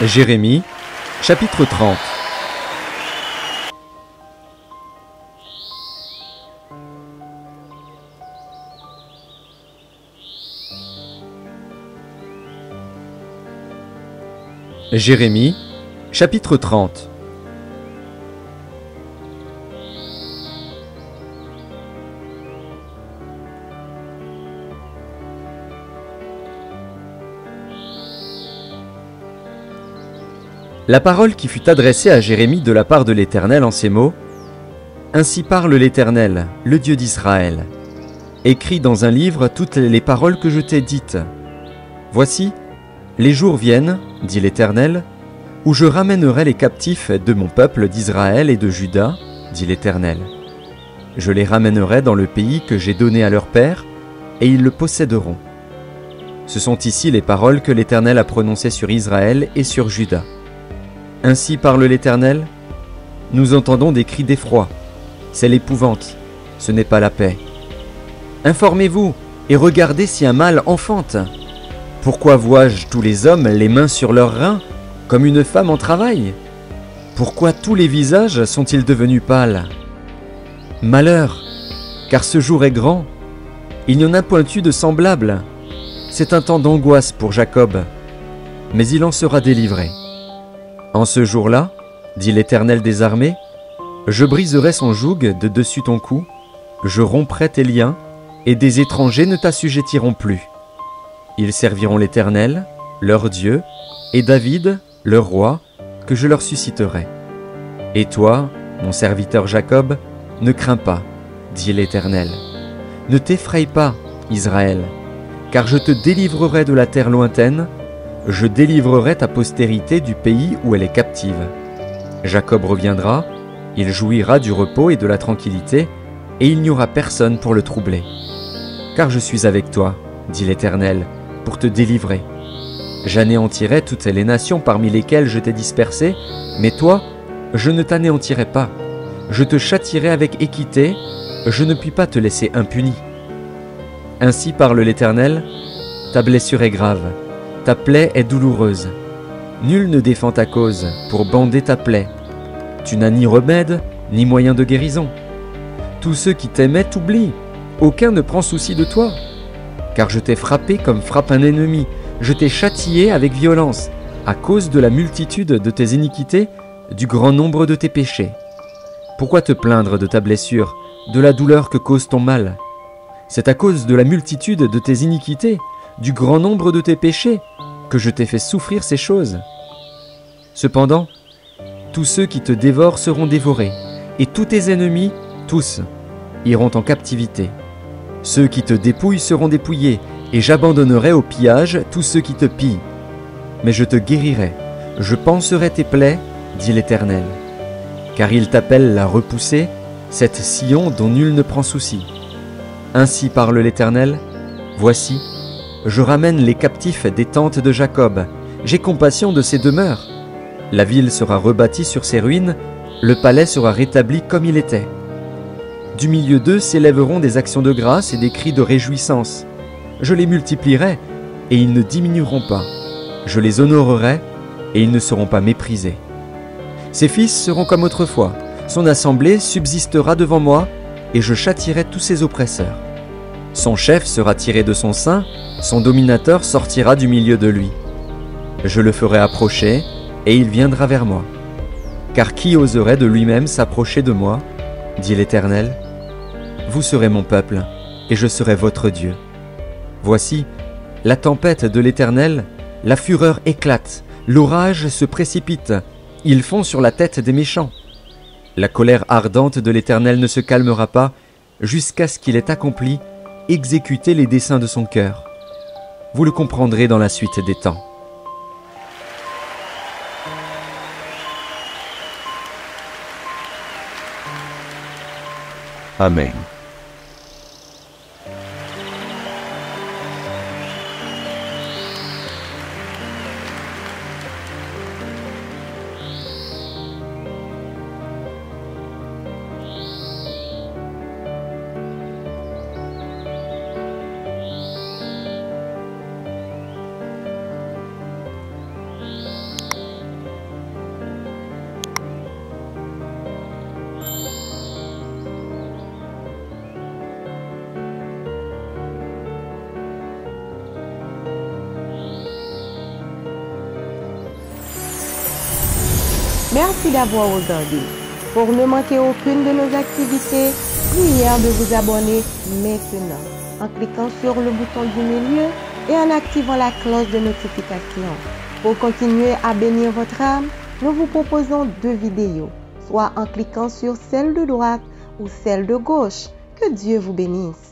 Jérémie, chapitre 30. Jérémie, chapitre 30. La parole qui fut adressée à Jérémie de la part de l'Éternel en ces mots: Ainsi parle l'Éternel, le Dieu d'Israël. Écris dans un livre toutes les paroles que je t'ai dites. Voici, les jours viennent, dit l'Éternel, où je ramènerai les captifs de mon peuple d'Israël et de Juda, dit l'Éternel. Je les ramènerai dans le pays que j'ai donné à leur père, et ils le posséderont. Ce sont ici les paroles que l'Éternel a prononcées sur Israël et sur Juda. Ainsi parle l'Éternel, nous entendons des cris d'effroi, c'est l'épouvante, ce n'est pas la paix. Informez-vous et regardez si un mâle enfante. Pourquoi vois-je tous les hommes les mains sur leurs reins, comme une femme en travail? Pourquoi tous les visages sont-ils devenus pâles? Malheur, car ce jour est grand, il n'y en a point eu de semblable. C'est un temps d'angoisse pour Jacob, mais il en sera délivré. En ce jour-là, dit l'Éternel des armées, je briserai son joug de dessus ton cou, je romprai tes liens, et des étrangers ne t'assujettiront plus. Ils serviront l'Éternel, leur Dieu, et David, leur roi, que je leur susciterai. Et toi, mon serviteur Jacob, ne crains pas, dit l'Éternel. Ne t'effraie pas, Israël, car je te délivrerai de la terre lointaine, je délivrerai ta postérité du pays où elle est captive. Jacob reviendra, il jouira du repos et de la tranquillité, et il n'y aura personne pour le troubler. Car je suis avec toi, dit l'Éternel, pour te délivrer. J'anéantirai toutes les nations parmi lesquelles je t'ai dispersé, mais toi, je ne t'anéantirai pas. Je te châtierai avec équité, je ne puis pas te laisser impuni. Ainsi parle l'Éternel, ta blessure est grave, ta plaie est douloureuse. Nul ne défend ta cause pour bander ta plaie. Tu n'as ni remède, ni moyen de guérison. Tous ceux qui t'aimaient t'oublient, aucun ne prend souci de toi. Car je t'ai frappé comme frappe un ennemi, je t'ai châtié avec violence, à cause de la multitude de tes iniquités, du grand nombre de tes péchés. Pourquoi te plaindre de ta blessure, de la douleur que cause ton mal? C'est à cause de la multitude de tes iniquités, du grand nombre de tes péchés, que je t'ai fait souffrir ces choses. Cependant, tous ceux qui te dévorent seront dévorés, et tous tes ennemis, tous, iront en captivité. Ceux qui te dépouillent seront dépouillés, et j'abandonnerai au pillage tous ceux qui te pillent. Mais je te guérirai, je panserai tes plaies, dit l'Éternel. Car il t'appelle la repoussée, cette Sion dont nul ne prend souci. Ainsi parle l'Éternel, voici, je ramène les captifs des tentes de Jacob, j'ai compassion de ses demeures. La ville sera rebâtie sur ses ruines, le palais sera rétabli comme il était. Du milieu d'eux s'élèveront des actions de grâce et des cris de réjouissance. Je les multiplierai, et ils ne diminueront pas. Je les honorerai, et ils ne seront pas méprisés. Ses fils seront comme autrefois, son assemblée subsistera devant moi, et je châtierai tous ses oppresseurs. Son chef sera tiré de son sein, son dominateur sortira du milieu de lui. Je le ferai approcher, et il viendra vers moi. Car qui oserait de lui-même s'approcher de moi, dit l'Éternel? Vous serez mon peuple, et je serai votre Dieu. Voici, la tempête de l'Éternel, la fureur éclate, l'orage se précipite, ils font sur la tête des méchants. La colère ardente de l'Éternel ne se calmera pas, jusqu'à ce qu'il ait accompli, exécuté les desseins de son cœur. Vous le comprendrez dans la suite des temps. Amen. Merci d'avoir regardé. Pour ne manquer aucune de nos activités, prière de vous abonner maintenant en cliquant sur le bouton du milieu et en activant la cloche de notification. Pour continuer à bénir votre âme, nous vous proposons 2 vidéos, soit en cliquant sur celle de droite ou celle de gauche. Que Dieu vous bénisse.